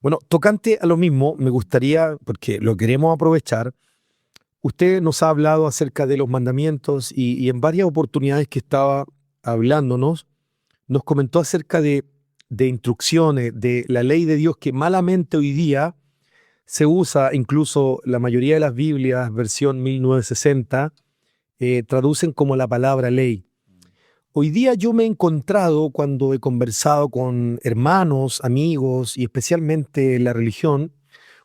Bueno, tocante a lo mismo, me gustaría, porque lo queremos aprovechar, usted nos ha hablado acerca de los mandamientos y en varias oportunidades que estaba hablándonos, nos comentó acerca de instrucciones, de la ley de Dios que malamente hoy día se usa, incluso la mayoría de las Biblias, versión 1960, traducen como la palabra ley. Hoy día yo me he encontrado cuando he conversado con hermanos, amigos y especialmente en la religión,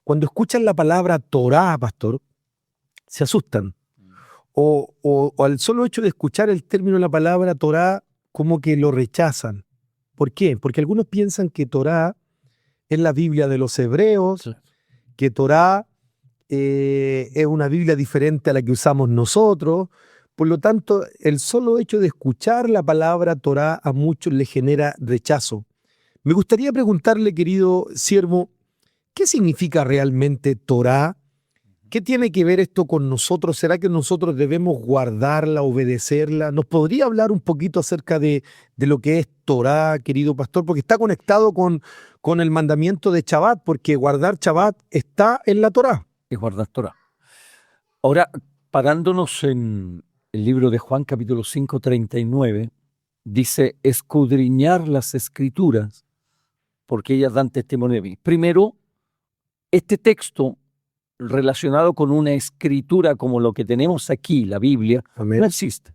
cuando escuchan la palabra Torá, pastor, se asustan. O al solo hecho de escuchar el término de la palabra Torá, como que lo rechazan. ¿Por qué? Porque algunos piensan que Torá es la Biblia de los hebreos, Claro. que Torá es una Biblia diferente a la que usamos nosotros. Por lo tanto, el solo hecho de escuchar la palabra Torá a muchos le genera rechazo. Me gustaría preguntarle, querido siervo, ¿qué significa realmente Torá? ¿Qué tiene que ver esto con nosotros? ¿Será que nosotros debemos guardarla, obedecerla? ¿Nos podría hablar un poquito acerca de lo que es Torá, querido pastor? Porque está conectado con el mandamiento de Shabbat, porque guardar Shabbat está en la Torá. Es guardar Torah. Ahora, parándonos en el libro de Juan, capítulo 5, 39, dice, escudriñar las escrituras, porque ellas dan testimonio de mí. Primero, este texto relacionado con una escritura como lo que tenemos aquí, la Biblia, Amén. no existe.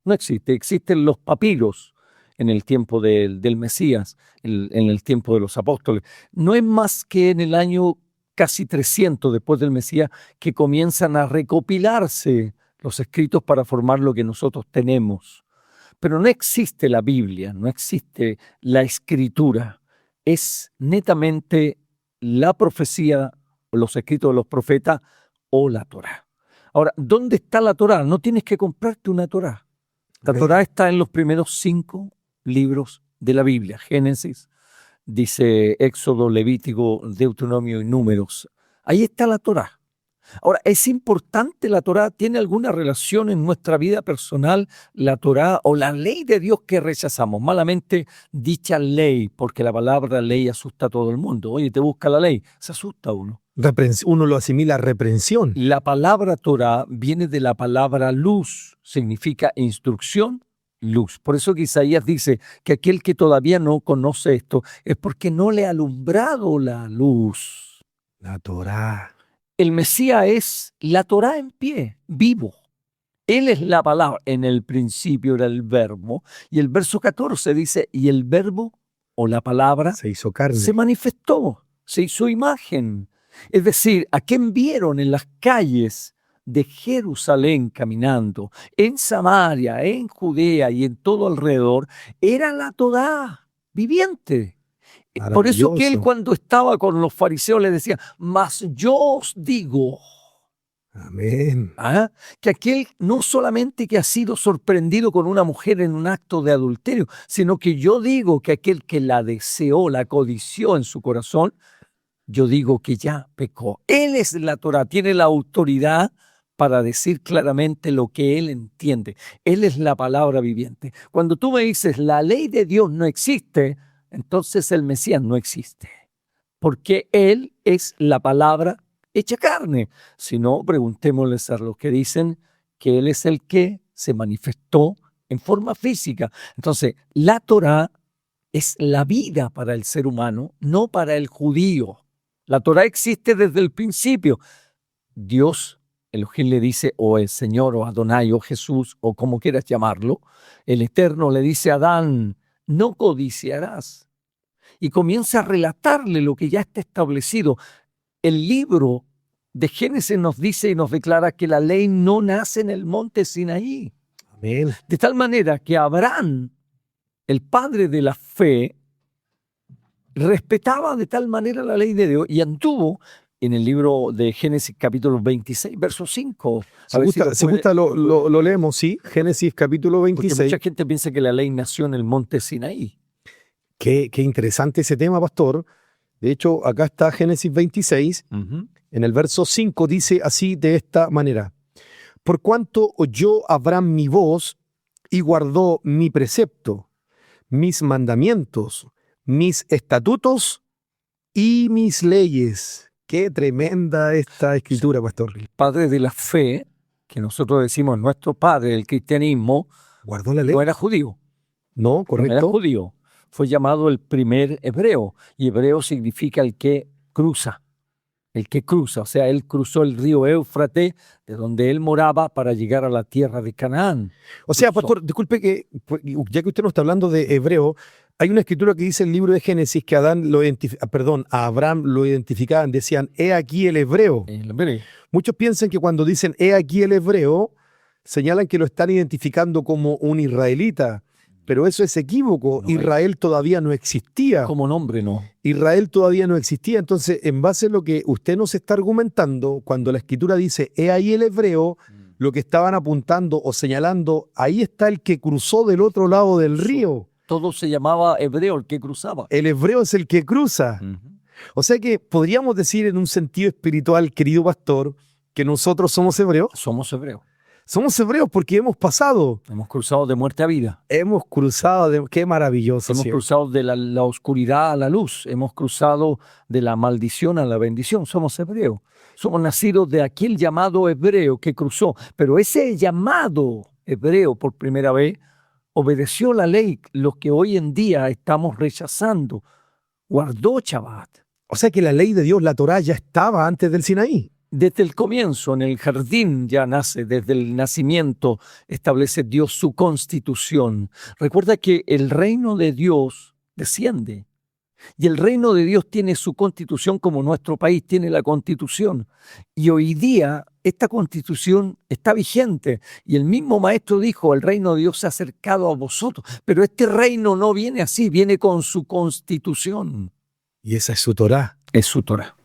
No existe. Existen los papiros en el tiempo del Mesías, en el tiempo de los apóstoles. No es más que en el año casi 300 después del Mesías que comienzan a recopilarse los escritos para formar lo que nosotros tenemos. Pero no existe la Biblia, no existe la escritura. Es netamente la profecía, los escritos de los profetas o la Torá. Ahora, ¿dónde está la Torá? No tienes que comprarte una Torá. La Torá está en los primeros 5 libros de la Biblia. Génesis, dice Éxodo, Levítico, Deuteronomio y Números. Ahí está la Torá. Ahora, ¿es importante la Torá? ¿Tiene alguna relación en nuestra vida personal la Torá o la ley de Dios que rechazamos? Malamente dicha ley, porque la palabra ley asusta a todo el mundo. Oye, te busca la ley, se asusta uno. Uno lo asimila a reprensión. La palabra Torá viene de la palabra luz, significa instrucción, luz. Por eso que Isaías dice que aquel que todavía no conoce esto es porque no le ha alumbrado la luz. La Torá. El Mesías es la Torá en pie, vivo. Él es la palabra. En el principio era el verbo. Y el verso 14 dice, y el verbo o la palabra Se hizo carne. se manifestó, se hizo imagen. Es decir, ¿a quién vieron en las calles de Jerusalén caminando, en Samaria, en Judea y en todo alrededor? Era la Torá viviente. Por eso que él Maravilloso. cuando estaba con los fariseos les decía, mas yo os digo, Amén. que aquel no solamente que ha sido sorprendido con una mujer en un acto de adulterio, sino que yo digo que aquel que la deseó, la codició en su corazón, yo digo que ya pecó. Él es la Torá, tiene la autoridad para decir claramente lo que él entiende. Él es la palabra viviente. Cuando tú me dices la ley de Dios no existe, entonces el Mesías no existe, porque Él es la palabra hecha carne. Si no, preguntémosles a los que dicen que Él es el que se manifestó en forma física. Entonces, la Torá es la vida para el ser humano, no para el judío. La Torá existe desde el principio. Dios, Elohim le dice, o el Señor, o Adonai, o Jesús, o como quieras llamarlo, el Eterno le dice a Adán, no codiciarás. Y comienza a relatarle lo que ya está establecido. El libro de Génesis nos dice y nos declara que la ley no nace en el monte Sinaí. Amén. De tal manera que Abraham, el padre de la fe, respetaba de tal manera la ley de Dios y anduvo en el libro de Génesis capítulo 26, verso 5. Si gusta lo leemos, sí. Génesis capítulo Porque 26. mucha gente piensa que la ley nació en el monte Sinaí. Qué interesante ese tema, pastor. De hecho, acá está Génesis 26. En el verso 5 dice así de esta manera. Por cuanto oyó Abraham mi voz y guardó mi precepto, mis mandamientos, mis estatutos y mis leyes. Qué tremenda esta escritura, pastor. El padre de la fe, que nosotros decimos nuestro padre del cristianismo, ¿Guardó la ley? no era judío. No, No era correcto. judío. Fue llamado el primer hebreo. Y hebreo significa el que cruza. El que cruza. O sea, él cruzó el río Éufrates, de donde él moraba, para llegar a la tierra de Canaán. O sea, Cruzó. pastor, disculpe que, ya que usted nos está hablando de hebreo, hay una escritura que dice en el libro de Génesis que a Abraham lo identificaban, decían, he aquí el hebreo. El hebreo. Muchos piensan que cuando dicen, he aquí el hebreo, señalan que lo están identificando como un israelita, pero eso es equívoco. No, Israel todavía no existía. Como nombre no. Israel todavía no existía. Entonces, en base a lo que usted nos está argumentando, cuando la escritura dice, he ahí el hebreo, lo que estaban apuntando o señalando, ahí está el que cruzó del otro lado del río. Todo se llamaba hebreo, el que cruzaba. El hebreo es el que cruza. O sea que podríamos decir en un sentido espiritual, querido pastor, que nosotros somos hebreos. Somos hebreos. Somos hebreos porque hemos pasado, Hemos cruzado de muerte a vida. hemos cruzado, qué maravilloso. Hemos ¿sí? cruzado de la oscuridad a la luz. Hemos cruzado de la maldición a la bendición. Somos hebreos. Somos nacidos de aquel llamado hebreo que cruzó. Pero ese llamado hebreo por primera vez obedeció la ley, lo que hoy en día estamos rechazando. Guardó Shabbat. O sea que la ley de Dios, la Torá, ya estaba antes del Sinaí. Desde el comienzo, en el jardín ya nace, desde el nacimiento establece Dios su constitución. Recuerda que el reino de Dios desciende y el reino de Dios tiene su constitución como nuestro país tiene la constitución. Y hoy día esta constitución está vigente y el mismo maestro dijo, el reino de Dios se ha acercado a vosotros, pero este reino no viene así, viene con su constitución. Y esa es su Torá. Es su Torá.